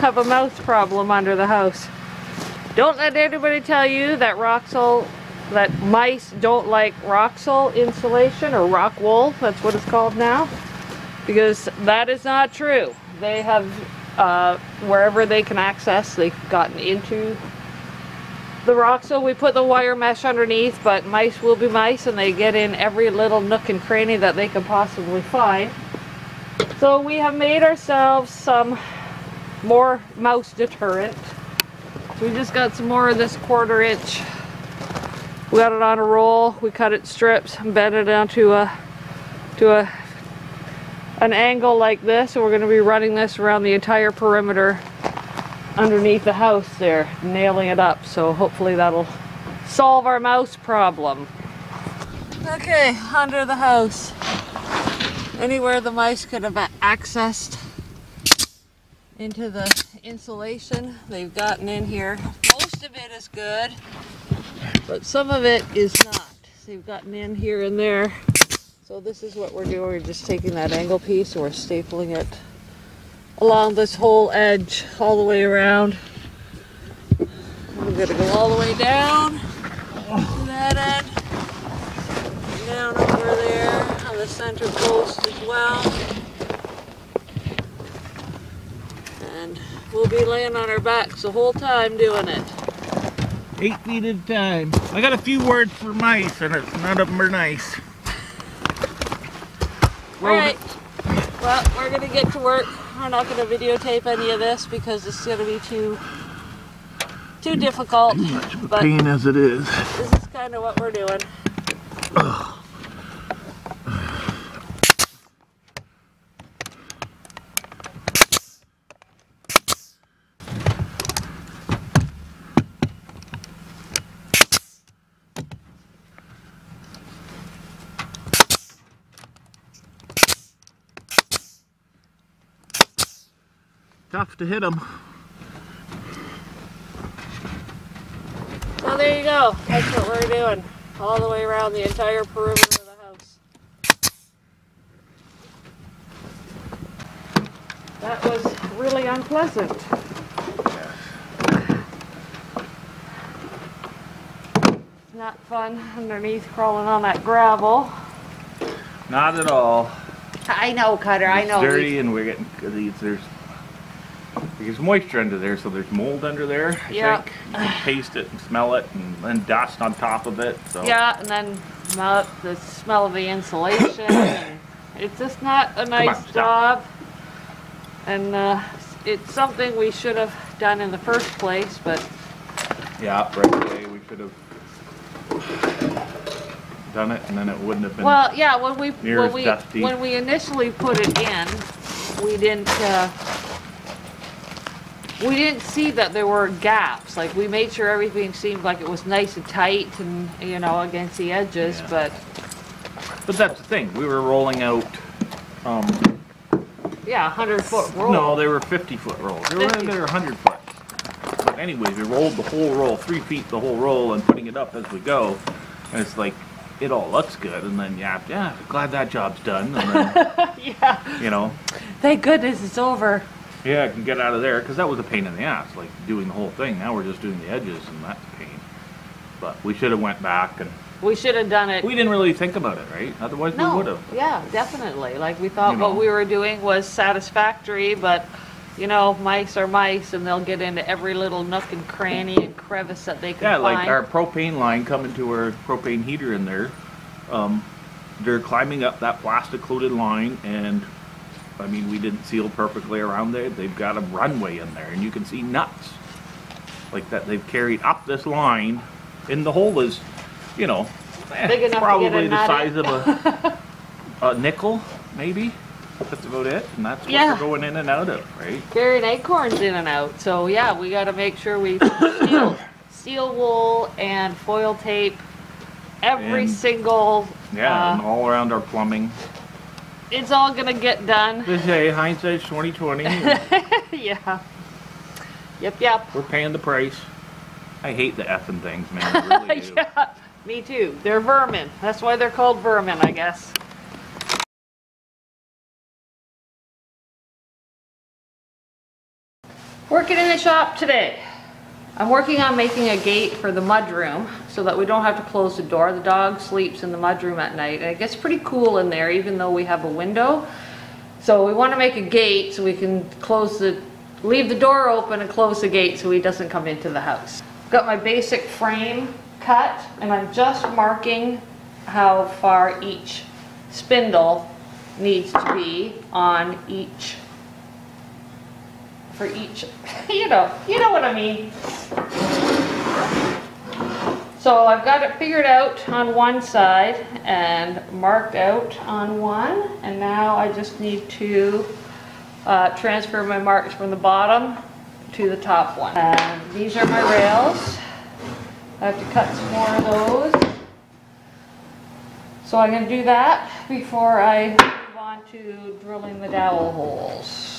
have a mouse problem under the house. Don't let anybody tell you that mice don't like Roxol insulation or rock wool, that's what it's called now, because that is not true. They have, wherever they can access, they've gotten into the Roxol. We put the wire mesh underneath, but mice will be mice and they get in every little nook and cranny that they can possibly find. So we have made ourselves some more mouse deterrent. We just got some more of this 1/4 inch. We got it on a roll, we cut it strips and bent it down to an angle like this, and we're going to be running this around the entire perimeter underneath the house there, nailing it up, so hopefully that'll solve our mouse problem. Okay, under the house, anywhere the mice could have accessed into the insulation, they've gotten in here. Most of it is good, but some of it is not. So they've gotten in here and there. So this is what we're doing. We're just taking that angle piece and we're stapling it along this whole edge all the way around. We're going to go all the way down to that end, down over there on the center post as well, and we'll be laying on our backs the whole time doing it. 8 feet at a time. I got a few words for mice, and none of them are nice. Alright, well, we're going to get to work. We're not going to videotape any of this because it's going to be too difficult. Too much of a pain as it is. This is kind of what we're doing. Ugh. Tough to hit them. So there you go. That's what we're doing. All the way around the entire perimeter of the house. That was really unpleasant. Not fun underneath crawling on that gravel. Not at all. I know, Cutter, I know. It's dirty and we're getting, there's moisture under there, so there's mold under there, I think. You can taste it and smell it, and then dust on top of it. So. Yeah, and then the smell of the insulation. And it's just not a nice job. And it's something we should have done in the first place, but... Yeah, right away we should have done it, and then it wouldn't have been. Well, yeah, dusty. when we initially put it in, we didn't see that there were gaps. Like, we made sure everything seemed like it was nice and tight and, you know, against the edges, yeah. But that's the thing. We were rolling out. Yeah, 100-foot roll. No, they were 50-foot rolls. They were 100 foot. But anyways, we rolled the whole roll, 3 feet the whole roll, and putting it up as we go. And it's like, it all looks good, and then yeah, glad that job's done. And then, yeah. You know. Thank goodness it's over. Yeah, I can get out of there, because that was a pain in the ass, like doing the whole thing. Now we're just doing the edges, and that's a pain. But we should have went back and... We should have done it. We didn't really think about it, right? Otherwise we would have. Yeah, definitely. Like, we thought what we were doing was satisfactory, but, you know, mice are mice, and they'll get into every little nook and cranny and crevice that they can find. Yeah, like our propane line coming to our propane heater in there, they're climbing up that plastic-coated line, and... I mean, we didn't seal perfectly around there. They've got a runway in there, and you can see nuts like that they've carried up this line. And the hole is, you know, big enough probably to get the size of a nickel, maybe. That's about it. And that's what they're going in and out of, right? Carrying acorns in and out. So, yeah, we got to make sure we seal wool and foil tape every single... Yeah, and all around our plumbing. It's all gonna get done. They say hindsight's 20/20. Yeah. Yep. We're paying the price. I hate the effing things, man. I really do. Yeah, me too. They're vermin. That's why they're called vermin, I guess. Working in the shop today. I'm working on making a gate for the mudroom so that we don't have to close the door. The dog sleeps in the mudroom at night and it gets pretty cool in there even though we have a window. So we want to make a gate so we can leave the door open and close the gate so he doesn't come into the house. Got my basic frame cut and I'm just marking how far each spindle needs to be on each, for each, you know what I mean. So I've got it figured out on one side and marked out on one, and now I just need to transfer my marks from the bottom to the top one. And these are my rails. I have to cut some more of those. So I'm going to do that before I move on to drilling the dowel holes.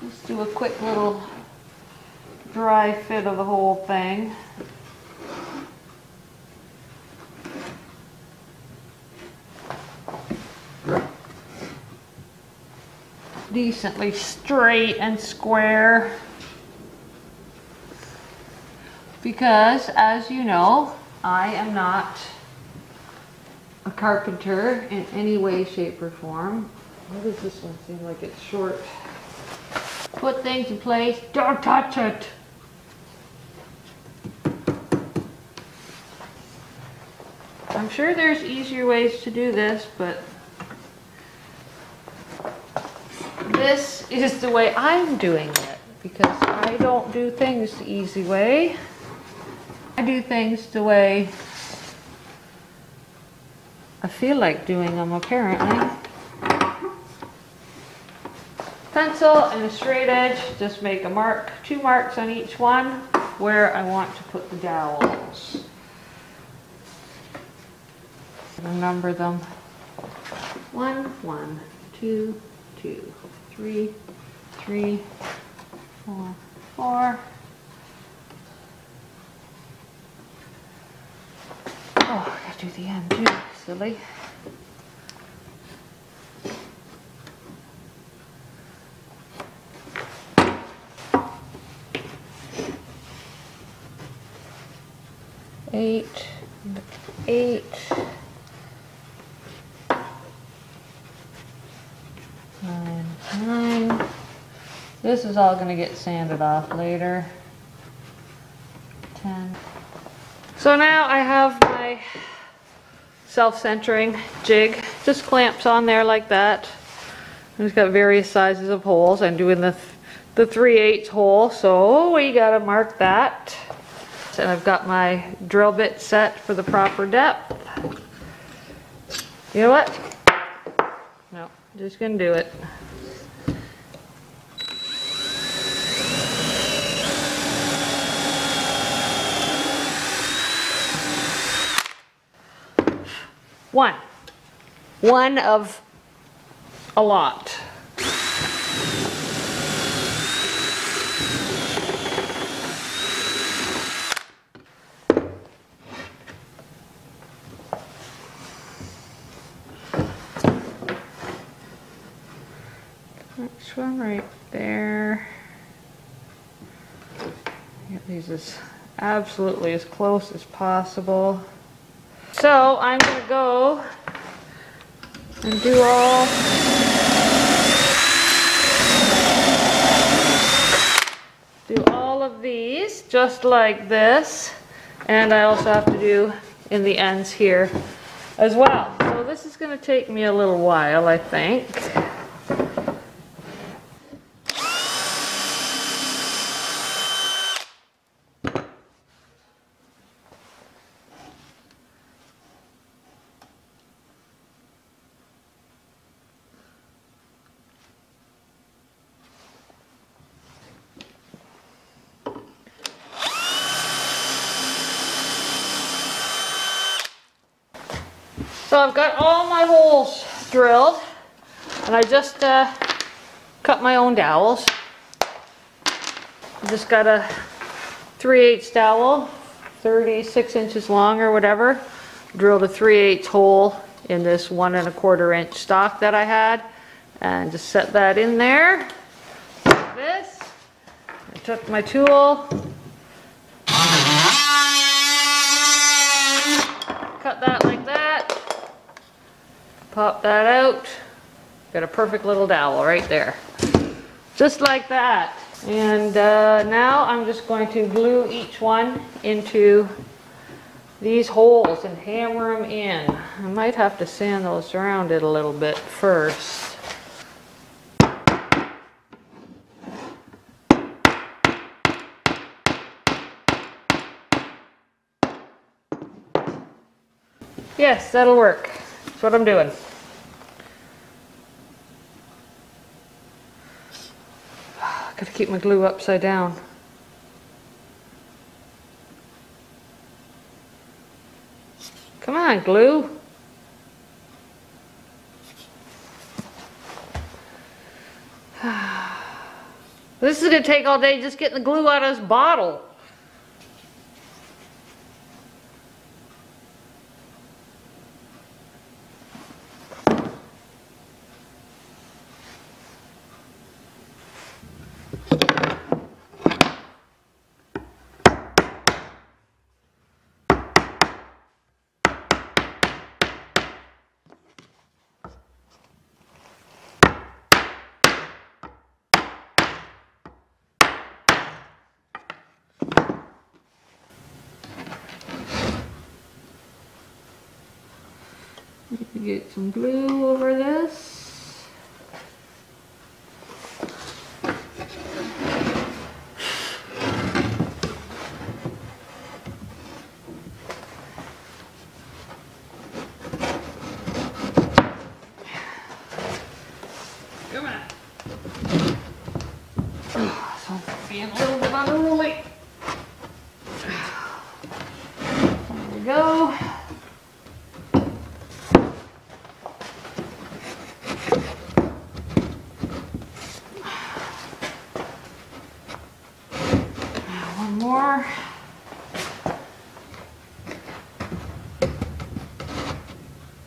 Just do a quick little dry fit of the whole thing. Decently straight and square. Because, as you know, I am not a carpenter in any way, shape, or form. Why does this one seem like it's short? Put things in place, don't touch it! I'm sure there's easier ways to do this, but this is the way I'm doing it, because I don't do things the easy way. I do things the way I feel like doing them, apparently. Pencil and a straight edge, just make a mark, 2 marks on each one where I want to put the dowels. Number them. 1, 1, 2, 2, 3, 3, 4, 4. Oh, I gotta do the end too, silly. Eight, 8, 9, 9. This is all going to get sanded off later. 10. So now I have my self-centering jig. Just clamps on there like that. And it's got various sizes of holes. I'm doing the 3/8 hole, so we got to mark that. And I've got my drill bit set for the proper depth. You know what? No, just gonna do it. One of a lot. Next one right there. Get these as absolutely as close as possible. So I'm going to go and do all of these just like this, and I also have to do in the ends here as well. So this is going to take me a little while, I think. So I've got all my holes drilled, and I just cut my own dowels. I just got a 3/8 dowel, 36 inches long or whatever. Drilled a 3/8 hole in this 1 1/4 inch stock that I had, and just set that in there like this. I took my tool, cut that like that, pop that out, got a perfect little dowel right there. Just like that. And now I'm just going to glue each one into these holes and hammer them in. I might have to sand those around it a little bit first. Yes, that'll work. That's what I'm doing. Gotta keep my glue upside down. Come on, glue. This is gonna take all day just getting the glue out of this bottle. Get some glue over this. Come on. Oh, so I'm being a little bit unruly. There we go. More.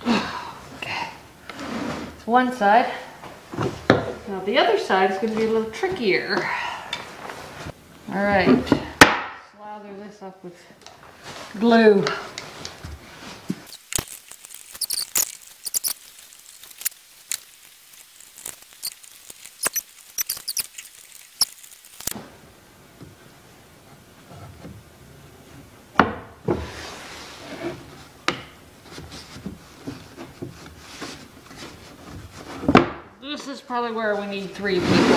Okay. It's one side. Now the other side is going to be a little trickier. All right. Slather this up with glue. This is probably where we need 3 people.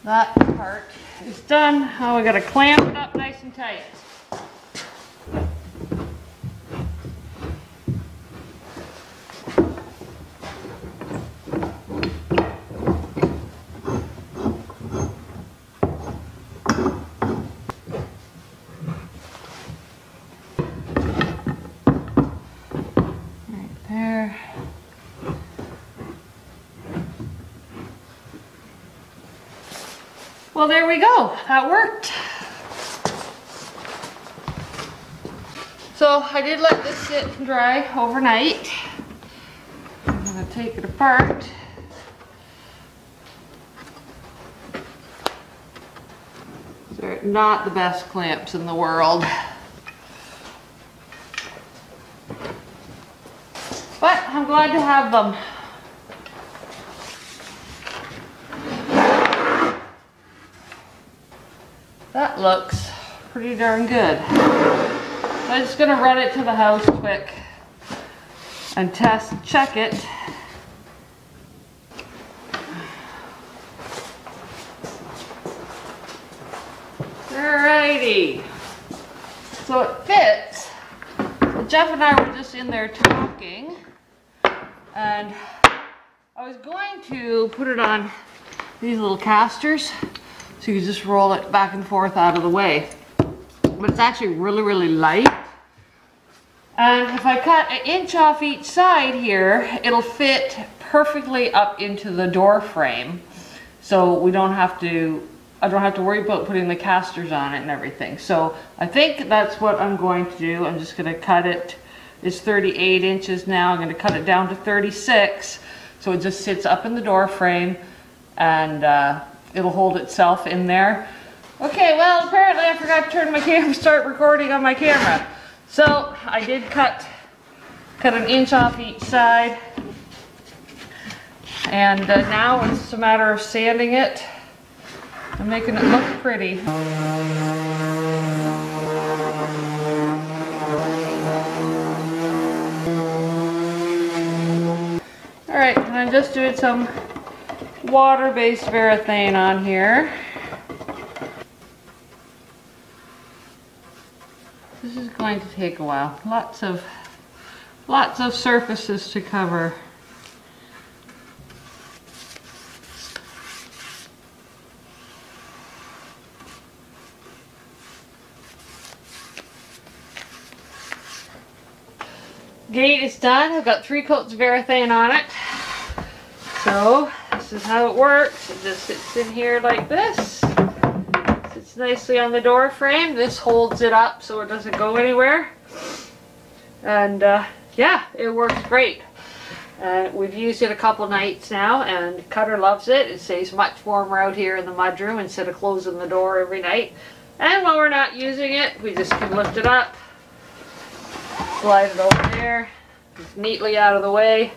That part is done. Now we gotta clamp it up nice and tight. Right there. Well, there we go. That worked. So I did let this sit and dry overnight. I'm gonna take it apart. They're not the best clamps in the world. But I'm glad to have them. That looks pretty darn good. So I'm just gonna run it to the house quick and check it. Alrighty. So it fits. So Jeff and I were just in there talking, and I was going to put it on these little casters so you can just roll it back and forth out of the way. But it's actually really, really light. And if I cut an inch off each side here, it'll fit perfectly up into the door frame. So we don't have to, I don't have to worry about putting the casters on it and everything. So I think that's what I'm going to do. I'm just going to cut it. It's 38 inches now. I'm going to cut it down to 36. So it just sits up in the door frame, and it'll hold itself in there. Okay, well, apparently I forgot to turn my camera, start recording on my camera. So I did cut an inch off each side. And now it's just a matter of sanding it and making it look pretty. Alright, and I'm just doing some water-based varathane on here. This is going to take a while. Lots of surfaces to cover. Gate is done. I've got 3 coats of varathane on it. So this is how it works. It just sits in here like this. Sits nicely on the door frame. This holds it up so it doesn't go anywhere. And yeah, it works great. We've used it a couple nights now, and Cutter loves it. It stays much warmer out here in the mudroom instead of closing the door every night. And when we're not using it, we just can lift it up, slide it over there, just neatly out of the way.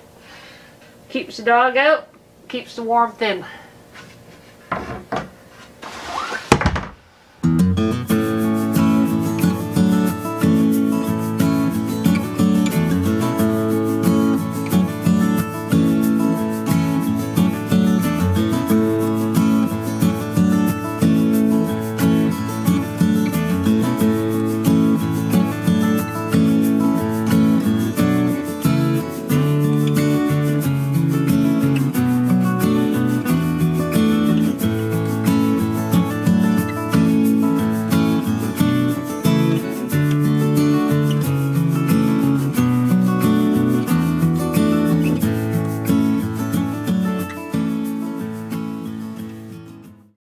Keeps the dog out, keeps the warmth in.